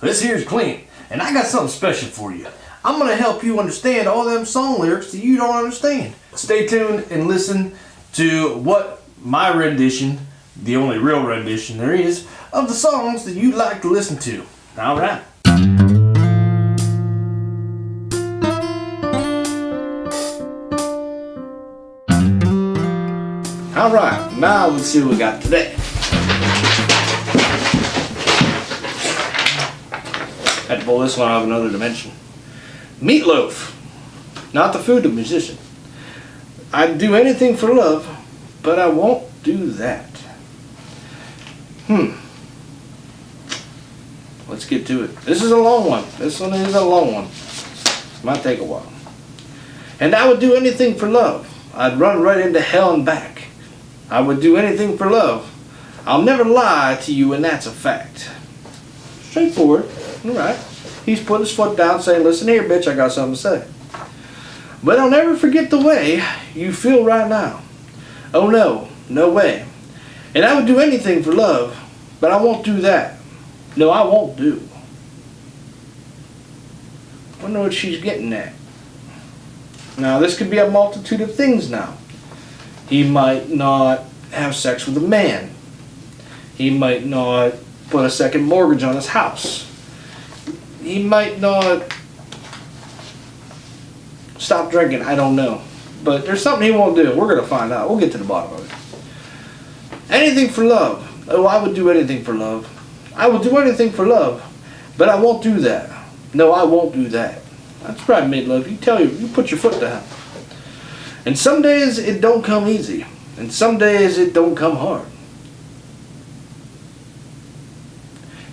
This here's Clint, and I got something special for you. I'm gonna help you understand all them song lyrics that you don't understand. Stay tuned and listen to what my rendition, the only real rendition there is, of the songs that you like to listen to. Alright. Alright, now let's see what we got today. Had to pull this one out of another dimension. Loaf, not the food, the musician. I'd do anything for love, but I won't do that. Let's get to it. This is a long one. This one is a long one. Might take a while. And I would do anything for love. I'd run right into hell and back. I would do anything for love. I'll never lie to you, and that's a fact. Straightforward. Alright. He's put his foot down saying, listen here, bitch, I got something to say. But I'll never forget the way you feel right now. Oh no, no way. And I would do anything for love, but I won't do that. No, I won't do. I wonder what she's getting at. Now, this could be a multitude of things now. He might not have sex with a man. He might not put a second mortgage on his house. He might not stop drinking. I don't know. But there's something he won't do. We're going to find out. We'll get to the bottom of it. Anything for love. Oh, I would do anything for love. I would do anything for love. But I won't do that. No, I won't do that. That's right, mid-love. You put your foot down. And some days it don't come easy. And some days it don't come hard.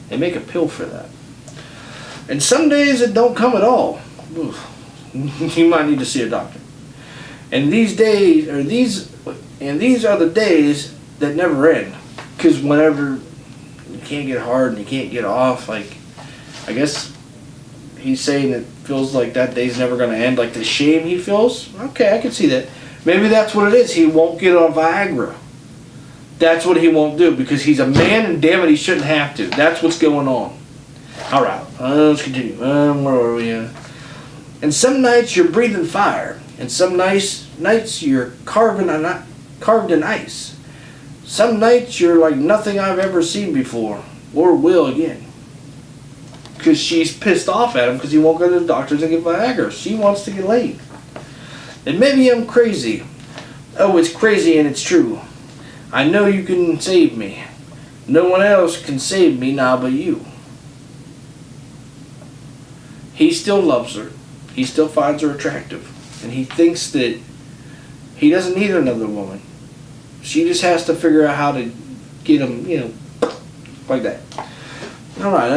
They make a pill for that. And some days it don't come at all. Oof. You might need to see a doctor. And these days, these are the days that never end. Because whenever you can't get hard and you can't get off, like, I guess he's saying it feels like that day's never going to end, like the shame he feels. Okay, I can see that. Maybe that's what it is. He won't get on Viagra. That's what he won't do because he's a man and damn it, he shouldn't have to. That's what's going on. Alright, let's continue. Where are we at? And some nights you're breathing fire. And some nights you're carved in ice. Some nights you're like nothing I've ever seen before. Or will again. Because she's pissed off at him because he won't go to the doctors and get Viagra. She wants to get laid. And maybe I'm crazy. Oh, it's crazy and it's true. I know you can save me. No one else can save me now but you. He still loves her. He still finds her attractive. And he thinks that he doesn't need another woman. She just has to figure out how to get him, like that. Alright,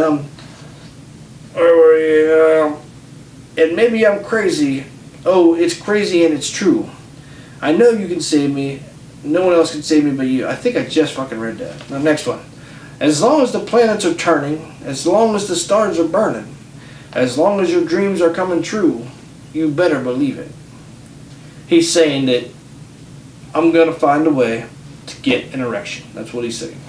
where were you? And maybe I'm crazy. Oh, it's crazy and it's true. I know you can save me. No one else can save me but you. I think I just fucking read that. Now, next one. As long as the planets are turning, as long as the stars are burning, as long as your dreams are coming true, you better believe it. He's saying that I'm going to find a way to get an erection. That's what he's saying.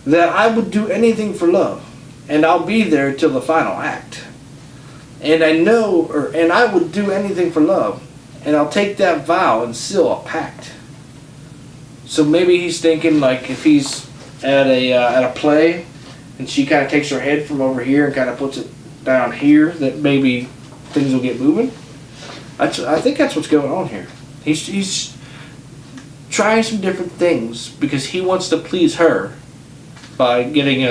That I would do anything for love. And I'll be there till the final act. And I would do anything for love. And I'll take that vow and seal a pact. So maybe he's thinking like if he's at a play and she kind of takes her head from over here and kind of puts it down here, that maybe things will get moving. I think that's what's going on here. He's trying some different things because he wants to please her by getting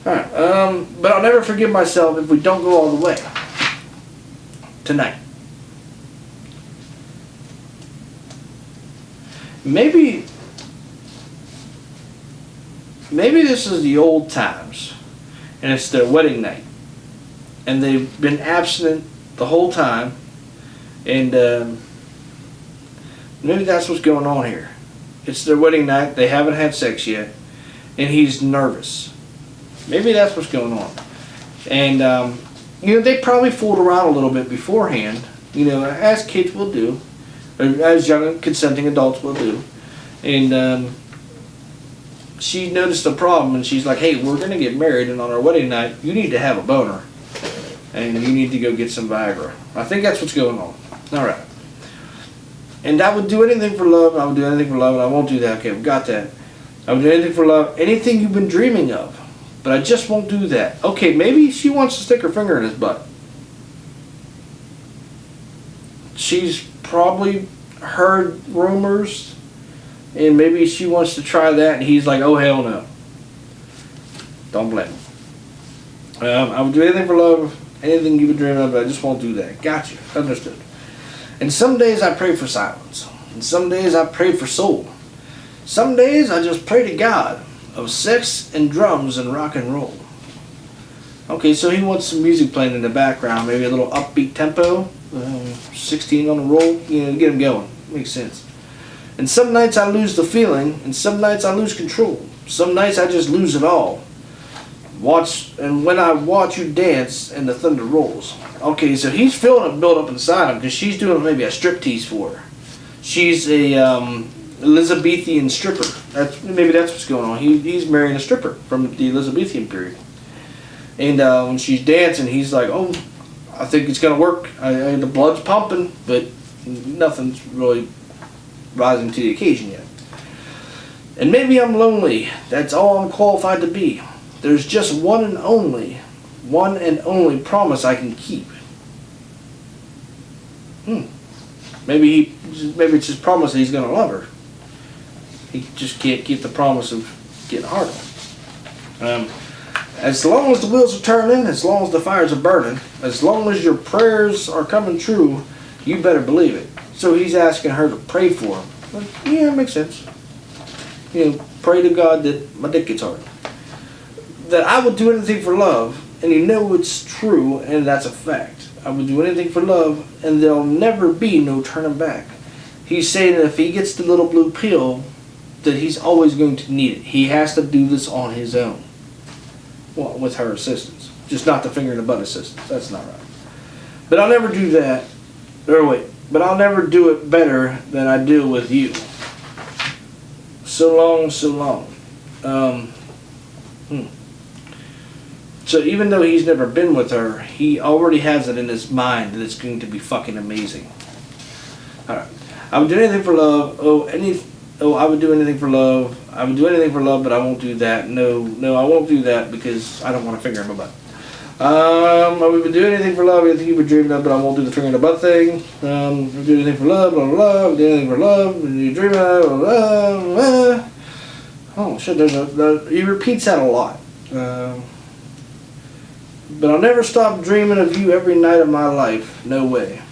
Alright, but I'll never forgive myself if we don't go all the way. Tonight. Maybe this is the old times, and it's their wedding night, and they've been abstinent the whole time, and maybe that's what's going on here. It's their wedding night, they haven't had sex yet, and he's nervous. Maybe that's what's going on. And, they probably fooled around a little bit beforehand, as kids will do, or as young consenting adults will do. And she noticed a problem, and she's like, hey, we're going to get married, and on our wedding night, you need to have a boner. And you need to go get some Viagra. I think that's what's going on. All right. And I would do anything for love, and I would do anything for love, and I won't do that. Okay, we got that. I would do anything for love, anything you've been dreaming of. But I just won't do that. Okay, maybe she wants to stick her finger in his butt. She's probably heard rumors, and maybe she wants to try that, and he's like, oh, hell no. Don't blame him. I would do anything for love, anything you've been dreaming of, but I just won't do that. Gotcha. Understood. And some days I pray for silence. And some days I pray for soul. Some days I just pray to God of sex and drums and rock and roll. Okay, so he wants some music playing in the background, maybe a little upbeat tempo, 16 on the roll, get him going. Makes sense. And some nights I lose the feeling, and some nights I lose control. Some nights I just lose it all. When I watch you dance and the thunder rolls. Okay, so he's feeling it build up inside him because she's doing maybe a striptease for her. She's a Elizabethan stripper. Maybe that's what's going on. He's marrying a stripper from the Elizabethan period. And when she's dancing, he's like, oh, I think it's going to work. The blood's pumping, but nothing's really rising to the occasion yet. And maybe I'm lonely. That's all I'm qualified to be. There's just one and only promise I can keep. Maybe it's his promise that he's going to love her. He just can't keep the promise of getting harder. As long as the wheels are turning, as long as the fires are burning, as long as your prayers are coming true, you better believe it. So he's asking her to pray for him. But, yeah, it makes sense. Pray to God that my dick gets hard. That I would do anything for love, and it's true, and that's a fact. I would do anything for love, and there'll never be no turning back. He's saying that if he gets the little blue pill, that he's always going to need it. He has to do this on his own. Well, with her assistance. Just not the finger in the butt assistance. That's not right. But I'll never do that. But I'll never do it better than I do with you. So long, so long. So even though he's never been with her, he already has it in his mind that it's going to be fucking amazing. Alright. I would do anything for love. I would do anything for love. I would do anything for love, but I won't do that. No, I won't do that because I don't want a finger in my butt. I would do anything for love, anything you were dreaming of, but I won't do the finger in the butt thing. I would do anything for love, blah, blah, blah. I would do anything for love, and you dream of, blah, blah, blah. Oh, shit, he repeats that a lot. But I'll never stop dreaming of you every night of my life. No way.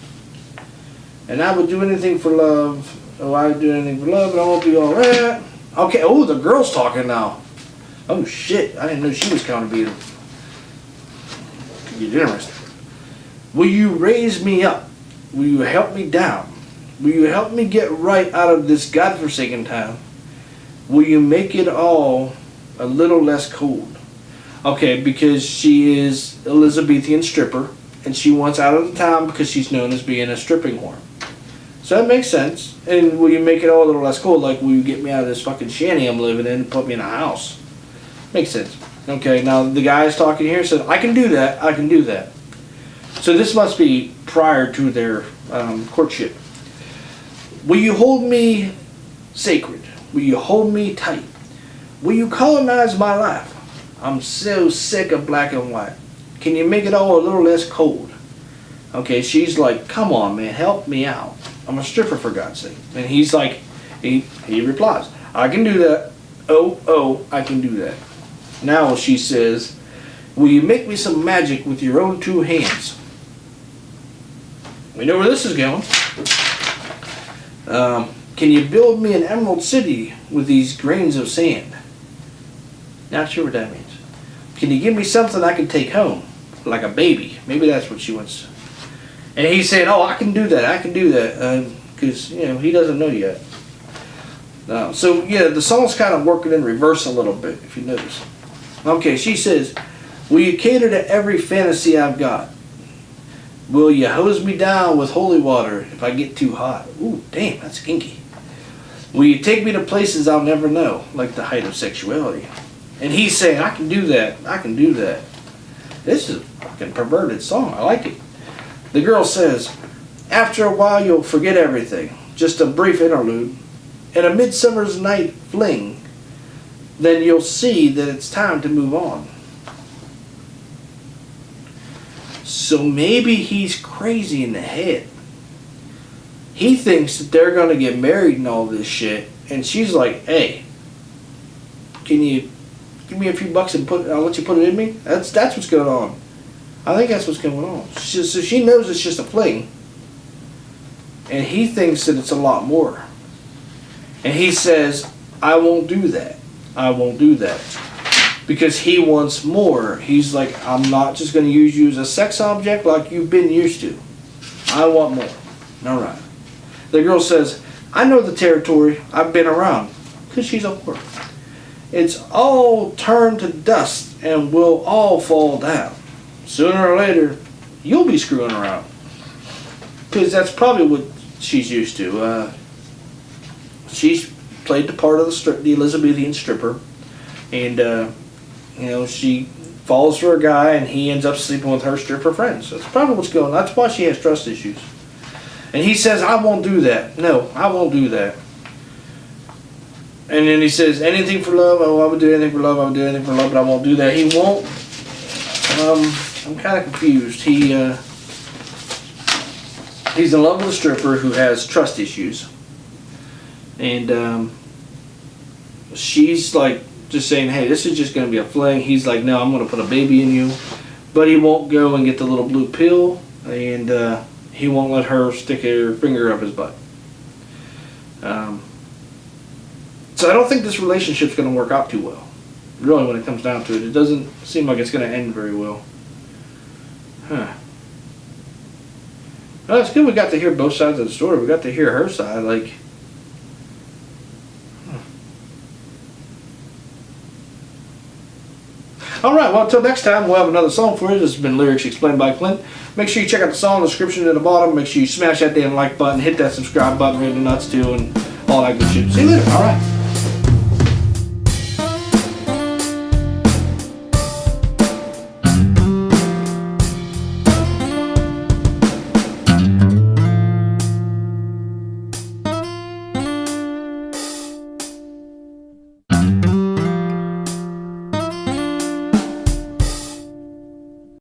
And I would do anything for love. I would do anything for love, but I won't do all that. Okay, the girl's talking now. Oh, shit. I didn't know she was kind of being... Could get interesting. Will you raise me up? Will you help me down? Will you help me get right out of this godforsaken town? Will you make it all a little less cold? Okay, because she is Elizabethan stripper, and she wants out of the town because she's known as being a stripping whore. So that makes sense. And will you make it all a little less cold? Like, will you get me out of this fucking shanty I'm living in and put me in a house? Makes sense. Okay, now the guy's talking here said, I can do that, I can do that. So this must be prior to their courtship. Will you hold me sacred? Will you hold me tight? Will you colonize my life? I'm so sick of black and white. Can you make it all a little less cold? Okay, she's like, come on, man, help me out. I'm a stripper, for God's sake. And he's like, he replies, I can do that. Oh, I can do that. Now she says, will you make me some magic with your own two hands? We know where this is going. Can you build me an emerald city with these grains of sand? Not sure what that means. Can you give me something I can take home? Like a baby. Maybe that's what she wants. And he's saying, I can do that. Because, he doesn't know yet. So, the song's kind of working in reverse a little bit, if you notice. Okay, she says, will you cater to every fantasy I've got? Will you hose me down with holy water if I get too hot? Ooh, damn, that's kinky. Will you take me to places I'll never know, like the height of sexuality? And he's saying, I can do that, I can do that. This is a fucking perverted song, I like it. The girl says, after a while you'll forget everything, just a brief interlude, and a midsummer's night fling, then you'll see that it's time to move on. So maybe he's crazy in the head. He thinks that they're going to get married and all this shit. And she's like, hey, can you give me a few bucks and I'll let you put it in me? That's what's going on. I think that's what's going on. So she knows it's just a fling. And he thinks that it's a lot more. And he says, I won't do that. I won't do that. Because he wants more. He's like, I'm not just going to use you as a sex object like you've been used to. I want more. All right. The girl says, I know the territory. I've been around. Because she's a whore. It's all turned to dust and we'll all fall down. Sooner or later, you'll be screwing around. Because that's probably what she's used to. She's played the part of the Elizabethan stripper. And, she falls for a guy and he ends up sleeping with her stripper friends. That's probably what's going on. That's why she has trust issues. And he says, I won't do that. No, I won't do that. And then he says, anything for love. Oh, I would do anything for love. I would do anything for love, but I won't do that. He won't. I'm kind of confused. He's in love with a stripper who has trust issues. And she's like just saying, hey, this is just going to be a fling. He's like, no, I'm going to put a baby in you. But he won't go and get the little blue pill. And he won't let her stick her finger up his butt. So I don't think this relationship's going to work out too well. Really, when it comes down to it. It doesn't seem like it's going to end very well. Huh. Well, it's good we got to hear both sides of the story. We got to hear her side. Like, Alright, well, until next time, we'll have another song for you. This has been Lyrics Explained by Clint. Make sure you check out the song description at the bottom. Make sure you smash that damn like button, hit that subscribe button, ring the nuts too, and all that good shit. See you later. Alright.